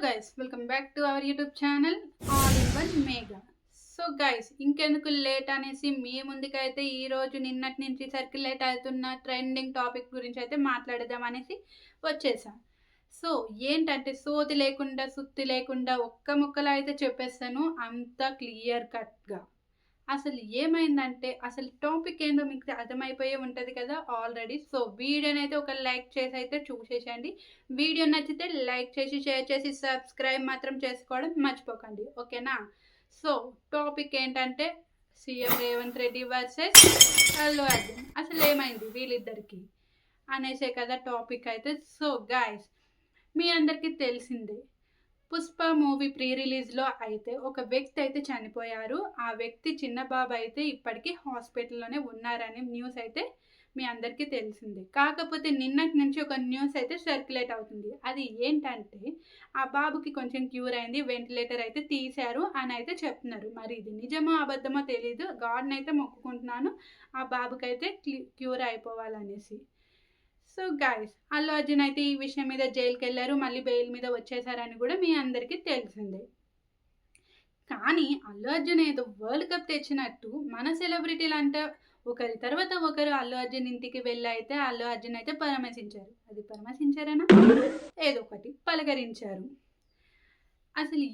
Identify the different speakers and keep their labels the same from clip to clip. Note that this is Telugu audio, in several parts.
Speaker 1: guys, welcome back to our YouTube channel All in One Mega. So guys ఇంకెందుకు లేట్ అనేసి మీ ముందుకైతే ఈరోజు నిన్నటి నుంచి సర్క్యులేట్ అవుతున్న ట్రెండింగ్ టాపిక్ గురించి అయితే మాట్లాడదాం అనేసి వచ్చేసా. సో ఏంటంటే సోది లేకుండా సుత్తి లేకుండా ఒక్క ముక్కలో అయితే చెప్పేస్తాను, అంత క్లియర్ కట్గా. అసలు ఏమైందంటే అసలు టాపిక్ ఏందో మీకు అర్థమైపోయే ఉంటుంది కదా ఆల్రెడీ. సో వీడియోని అయితే ఒక లైక్ చేసి అయితే చూసేసండి. వీడియో నచ్చితే లైక్ చేసి షేర్ చేసి సబ్స్క్రైబ్ మాత్రం చేసుకోవడం మర్చిపోకండి, ఓకేనా? సో టాపిక్ ఏంటంటే సీఎం రేవంత్ రెడ్డి వర్సెస్ అల్లు అర్జున్. అసలు ఏమైంది వీళ్ళిద్దరికి అనేసే కదా టాపిక్ అయితే. సో గైస్ మీ అందరికీ తెలిసిందే, పుష్ప మూవీ ప్రీ రిలీజ్లో అయితే ఒక వ్యక్తి అయితే చనిపోయారు. ఆ వ్యక్తి చిన్న బాబు అయితే ఇప్పటికీ హాస్పిటల్లోనే ఉన్నారని న్యూస్ అయితే మీ అందరికీ తెలిసిందే. కాకపోతే నిన్నటి నుంచి ఒక న్యూస్ అయితే సర్క్యులేట్ అవుతుంది. అది ఏంటంటే ఆ బాబుకి కొంచెం క్యూర్ అయింది, వెంటిలేటర్ అయితే తీశారు అని అయితే చెప్తున్నారు. మరి ఇది నిజమో అబద్ధమో తెలీదు. గాడ్ని అయితే మొక్కుకుంటున్నాను ఆ బాబుకి అయితే క్యూర్ అయిపోవాలనేసి. సో గైస్ అల్లు అర్జున్ అయితే ఈ విషయం మీద జైలుకి వెళ్ళారు, మళ్ళీ బెయిల్ మీద వచ్చేసారని కూడా మీ అందరికీ తెలిసిందే. కానీ అల్లు అర్జున్ ఏదో వరల్డ్ కప్ తెచ్చినట్టు మన సెలబ్రిటీలు అంటే ఒకరి తర్వాత ఒకరు అల్లు అర్జున్ ఇంటికి వెళ్ళి అయితే అల్లు అర్జున్ అయితే పరామర్శించారు. అది పరామర్శించారనా ఏదో ఒకటి పలకరించారు. అసలు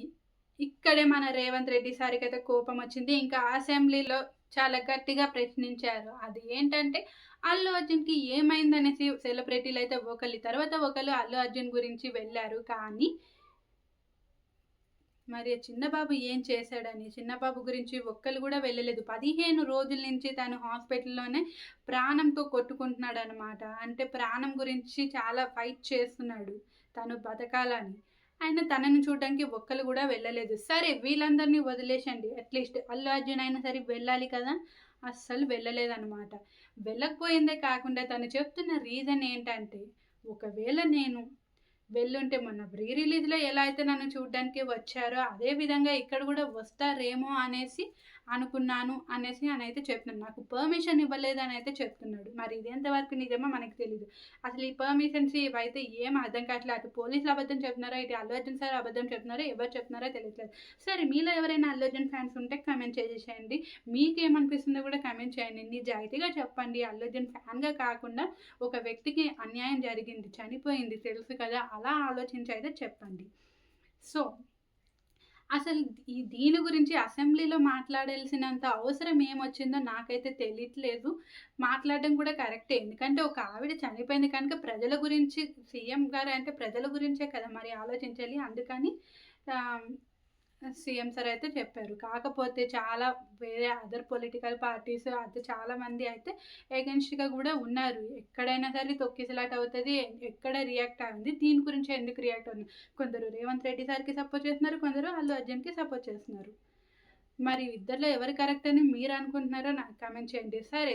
Speaker 1: ఇక్కడే మన రేవంత్ రెడ్డి సారికి అయితే కోపం వచ్చింది. ఇంకా అసెంబ్లీలో చాలా గట్టిగా ప్రశ్నించారు. అది ఏంటంటే అల్లు అర్జున్కి ఏమైందనేసి సెలబ్రిటీలు అయితే ఒకరి తర్వాత ఒకరు అల్లు అర్జున్ గురించి వెళ్ళారు. కానీ మరి చిన్నబాబు ఏం చేశాడని చిన్నబాబు గురించి ఒక్కరు కూడా వెళ్ళలేదు. 15 రోజుల నుంచి తను హాస్పిటల్లోనే ప్రాణంతో కొట్టుకుంటున్నాడు అనమాట. అంటే ప్రాణం గురించి చాలా ఫైట్ చేస్తున్నాడు తను బతకాలని. ఆయన తనని చూడడానికి ఒక్కరు కూడా వెళ్ళలేదు. సరే వీళ్ళందరినీ వదిలేసండి, అట్లీస్ట్ అల్లు అర్జున్ అయినా సరే వెళ్ళాలి కదా, అస్సలు వెళ్ళలేదన్నమాట. వెళ్ళకపోయిందే కాకుండా తను చెప్తున్న రీజన్ ఏంటంటే, ఒకవేళ నేను వెళ్ళుంటే మొన్న ప్రీ రిలీజ్లో ఎలా అయితే నన్ను చూడడానికి వచ్చారో అదే విధంగా ఇక్కడ కూడా వస్తారేమో అనేసి అనుకున్నాను అనేసి అని అయితే చెప్తున్నాడు. నాకు పర్మిషన్ ఇవ్వలేదు అని అయితే చెప్తున్నాడు. మరి ఇది ఎంతవరకు నిజమో మనకు తెలియదు. అసలు ఈ పర్మిషన్స్ ఇవైతే ఏం అర్థం కావట్లేదు. అటు పోలీసులు అబద్ధం చెప్తున్నారో ఇటు అల్లు అర్జున్ సార్ అబద్ధం చెప్తున్నారో ఎవరు చెప్తున్నారో తెలియట్లేదు. సరే మీలో ఎవరైనా అల్లు అర్జున్ ఫ్యాన్స్ ఉంటే కమెంట్ చేసేయండి. మీకేమనిపిస్తుందో కూడా కమెంట్ చేయండి. నిజాయితీగా చెప్పండి. అల్లు అర్జున్ ఫ్యాన్గా కాకుండా ఒక వ్యక్తికి అన్యాయం జరిగింది, చనిపోయింది తెలుసు కదా, అలా ఆలోచించి అయితే చెప్పండి. సో అసలు దీని గురించి అసెంబ్లీలో మాట్లాడాల్సినంత అవసరం ఏమొచ్చిందో నాకైతే తెలియట్లేదు. మాట్లాడడం కూడా కరెక్టే, ఎందుకంటే ఒక ఆవిడ చనిపోయింది కనుక ప్రజల గురించి, సీఎం గారు అంటే ప్రజల గురించే కదా మరి ఆలోచించాలి. అందుకని సీఎం సార్ అయితే చెప్పారు. కాకపోతే చాలా వేరే అదర్ పొలిటికల్ పార్టీస్ అయితే చాలామంది అయితే ఎగెన్స్ట్గా కూడా ఉన్నారు. ఎక్కడైనా సరే తొక్కిసలాట అవుతుంది, ఎక్కడ రియాక్ట్ అయింది, దీని గురించి ఎందుకు రియాక్ట్ అవుతుంది. కొందరు రేవంత్ రెడ్డి సార్కి సపోర్ట్ చేస్తున్నారు, కొందరు అల్లు అర్జున్కి సపోర్ట్ చేస్తున్నారు. మరి ఇద్దరిలో ఎవరు కరెక్ట్ అని మీరు అనుకుంటున్నారో నాకు కామెంట్ చేయండి. సరే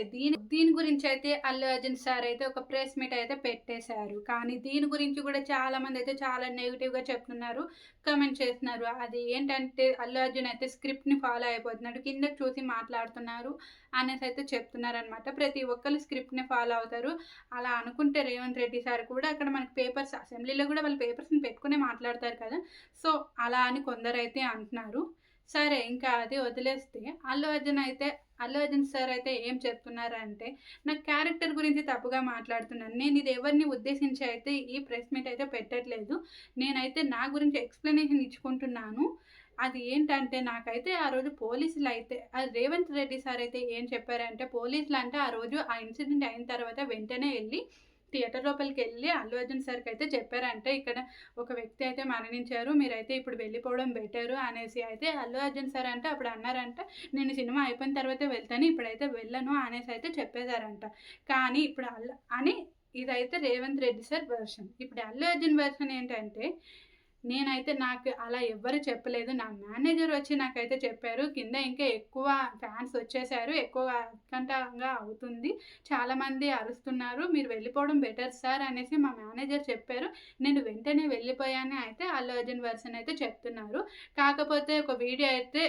Speaker 1: దీని గురించి అయితే అల్లు అర్జున్ సార్ అయితే ఒక ప్రెస్ మీట్ అయితే పెట్టేశారు. కానీ దీని గురించి కూడా చాలా మంది అయితే చాలా నెగిటివ్గా చెప్తున్నారు, కామెంట్ చేస్తున్నారు. అది ఏంటంటే అల్లు అర్జున్ అయితే స్క్రిప్ట్ని ఫాలో అయిపోతున్నాడు, కిందకి చూసి మాట్లాడుతున్నారు అనేసి అయితే చెప్తున్నారు అనమాట. ప్రతి ఒక్కరు స్క్రిప్ట్ని ఫాలో అవుతారు. అలా అనుకుంటే రేవంత్ రెడ్డి సార్ కూడా అక్కడ మనకి పేపర్స్, అసెంబ్లీలో కూడా వాళ్ళు పేపర్స్ని పెట్టుకునే మాట్లాడతారు కదా. సో అలా అని కొందరు అయితే అంటున్నారు. సరే ఇంకా అది వదిలేస్తే అల్లు అర్జున్ సార్ అయితే ఏం చెప్తున్నారంటే, నా క్యారెక్టర్ గురించి తప్పుగా మాట్లాడుతున్నాను, నేను ఇది ఎవరిని ఉద్దేశించి అయితే ఈ ప్రెస్ మీట్ అయితే పెట్టట్లేదు, నేనైతే నా గురించి ఎక్స్ప్లెనేషన్ ఇచ్చుకుంటున్నాను. అది ఏంటంటే నాకైతే ఆ రోజు పోలీసులు అయితే రేవంత్ రెడ్డి సార్ అయితే ఏం చెప్పారంటే, పోలీసులు అంటే ఆ రోజు ఆ ఇన్సిడెంట్ అయిన తర్వాత వెంటనే వెళ్ళి థియేటర్ లోపలికి వెళ్ళి అల్లు అర్జున్ సార్కి అయితే చెప్పారంటే, ఇక్కడ ఒక వ్యక్తి అయితే మరణించారు, మీరైతే ఇప్పుడు వెళ్ళిపోవడం బెటరు అనేసి అయితే అల్లు అర్జున్ సార్ అంటే అప్పుడు అన్నారంట, నేను సినిమా అయిపోయిన తర్వాతే వెళ్తాను, ఇప్పుడైతే వెళ్ళను అనేసి అయితే చెప్పేశారంట. కానీ ఇప్పుడు ఇదైతే రేవంత్ రెడ్డి సార్ వర్షన్. ఇప్పుడు అల్లు అర్జున్ వర్షన్ ఏంటంటే, నేనైతే నాకు అలా ఎవ్వరు చెప్పలేదు, నా మేనేజర్ వచ్చి నాకైతే చెప్పారు, కింద ఇంకా ఎక్కువ ఫ్యాన్స్ వచ్చేసారు, ఎక్కువ ఉత్కంఠంగా అవుతుంది, చాలామంది అరుస్తున్నారు, మీరు వెళ్ళిపోవడం బెటర్ సార్ అనేసి మా మేనేజర్ చెప్పారు, నేను వెంటనే వెళ్ళిపోయాను అయితే అల్లు అర్జున్ వర్షన్ అయితే చెప్తున్నారు. కాకపోతే ఒక వీడియో అయితే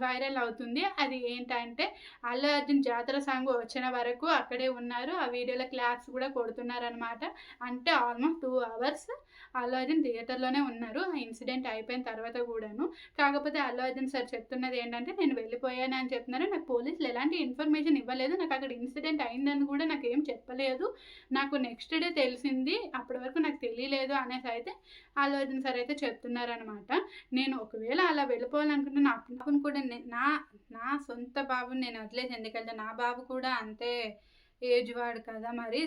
Speaker 1: వైరల్ అవుతుంది. అది ఏంటంటే అల్లు అర్జున్ జాతర సాంగ్ వచ్చిన వరకు అక్కడే ఉన్నారు, ఆ వీడియోలో క్లాప్స్ కూడా కొడుతున్నారు అనమాట. అంటే ఆల్మోస్ట్ 2 hours అల్లు అర్జున్ థియేటర్లోనే ఉన్నారు. ఉన్నారు. ఆ ఇన్సిడెంట్ అయిపోయిన తర్వాత గూడాను. కాకపోతే అల్లు అర్జున్ సార్ చెప్తున్నది ఏంటంటే, నేను వెళ్ళిపోయాను అని చెప్తున్నారు. నాకు పోలీసులు ఎలాంటి ఇన్ఫర్మేషన్ ఇవ్వలేదు. నాకక్కడ ఇన్సిడెంట్ అయిందని గూడా నాకేం చెప్పలేదు. నాకు నెక్స్ట్ డే తెలిసింది. అప్పటి వరకు నాకు తెలియలేదు అనేసైతే అల్లు అర్జున్ సార్ అయితే చెప్తున్నారనమాట. నేను ఒకవేళ అలా వెళ్ళిపోవాలనుకుంటే నా బాబుని కూడా నా నా సొంత బాబుని నేను వదిలేసి ఎందుకెళ్తా? నా బాబు కూడా అంతే ఏజ్ వాడు కదా! మరి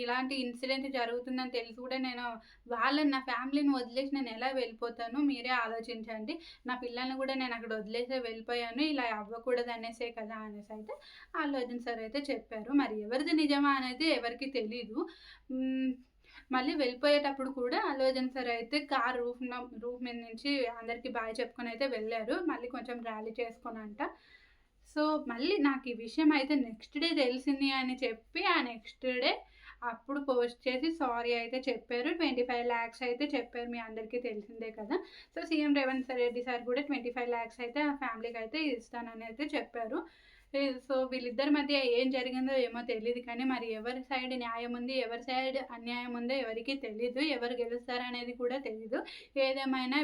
Speaker 1: ఇలాంటి ఇన్సిడెంట్ జరుగుతుందని తెలిసి కూడా నేను వాళ్ళని నా ఫ్యామిలీని వదిలేసి నేనెలా వెళ్ళిపోతాను? మీరే ఆలోచించండి. నా పిల్లల్ని కూడా నేనక్కడ వదిలేసే వెళ్ళిపోయాను. ఇలా అవ్వకూడదనేసే కదా! అనేసైతే అల్లు అర్జున్ సార్ అయితే చెప్పారు. మరి ఎవరిది నిజమా అనేది ఎవరికీ తెలీదు. హ్మ్. మళ్ళీ వెళ్ళిపోయేటప్పుడు కూడా అల్లు అర్జున్ సార్ అయితే కార్ రూఫ్ మీద నుంచి అందరికి బాయ్ చెప్పుకొనైతే వెళ్లారు. మళ్ళీ కొంచెం ర్యాలీ చేసుకొనంట. సో, మళ్ళీ నాకు ఈ విషయం అయితే నెక్స్ట్ డే తెలిసింది అని చెప్పి, ఆ నెక్స్ట్ డే అప్పుడు పోస్ట్ చేసి సారీ అయితే చెప్పారు. 25,00,000 అయితే చెప్పారు. మీ అందరికీ తెలిసిందే కదా! So, CM Revanth Reddy sir కూడా 25,00,000 అయితే ఆ ఫ్యామిలీకైతే ఇస్తానని అయితే చెప్పారు. సో, వీళ్ళిద్దరి మధ్య ఏం జరిగిందో ఏమో తెలీదు కానీ, మరి ఎవరి సైడ్ న్యాయం ఉంది, ఎవరి సైడ్ అన్యాయం ఉందో ఎవరికీ తెలీదు. ఎవరు గెలుస్తారనేది కూడా తెలీదు. ఏదేమైనా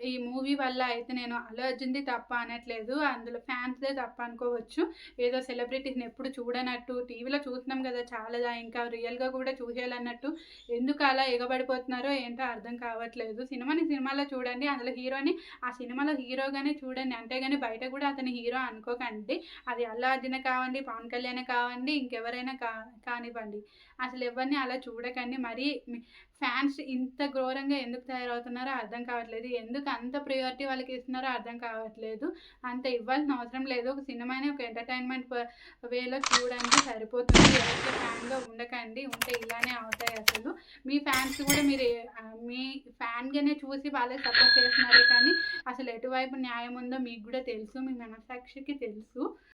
Speaker 1: ఈ మూవీ వల్ల అయితే నేను అల్లు అర్జున్‌ది తప్ప అనట్లేదు. అందులో ఫ్యాన్స్‌దే తప్పు అనుకోవచ్చు. ఏదో సెలబ్రిటీస్‌ని ఎప్పుడు చూడనట్టు టీవీలో చూస్తున్నాం గదా! చాలాదా ఇంకా రియల్‌గా కూడా చూసేయాలన్నట్టు ఎందుకు అలా ఎగబడిపోతున్నారో ఏంటో అర్థం కావట్లేదు. సినిమాలో చూడండి. అందులో హీరోని ఆ సినిమాలో హీరోగానే చూడండి. అంతేగాని బయట కూడా అతని హీరో అనుకోకండి. అది అల్లు అర్జునే కావండి, పవన్ కళ్యాణే కావండి, ఇంకెవరైనా కానివ్వండి. అసలు ఎవరిని అలా చూడకండి. మరీ ఫ్యాన్స్ ఇంత ఘోరంగా ఎందుకు తయారవుతున్నారో అర్థం కావట్లేదు. ఎందుకు అంత ప్రియారిటీ వాళ్ళకి ఇస్తున్నారో అర్థం కావట్లేదు. అంత ఇవ్వాల్సిన అవసరం లేదు. ఒక సినిమాని ఒక ఎంటర్‌టైన్‌మెంట్ వేలో చూడండి సరిపోతుంది. ఎవరికీ ఫ్యాన్‌గా ఉండకండి. ఉంటే ఇలానే అవుతాయి అసలు. మీ ఫ్యాన్స్ కూడా మీరు మీ ఫ్యాన్‌గానే చూసి వాళ్ళకి సపోర్ట్ చేస్తున్నారే కానీ, అసలు ఎటువైపు న్యాయం ఉందో మీకు గూడా తెలుసు. మీ మనస్సాక్షికి తెలుసు.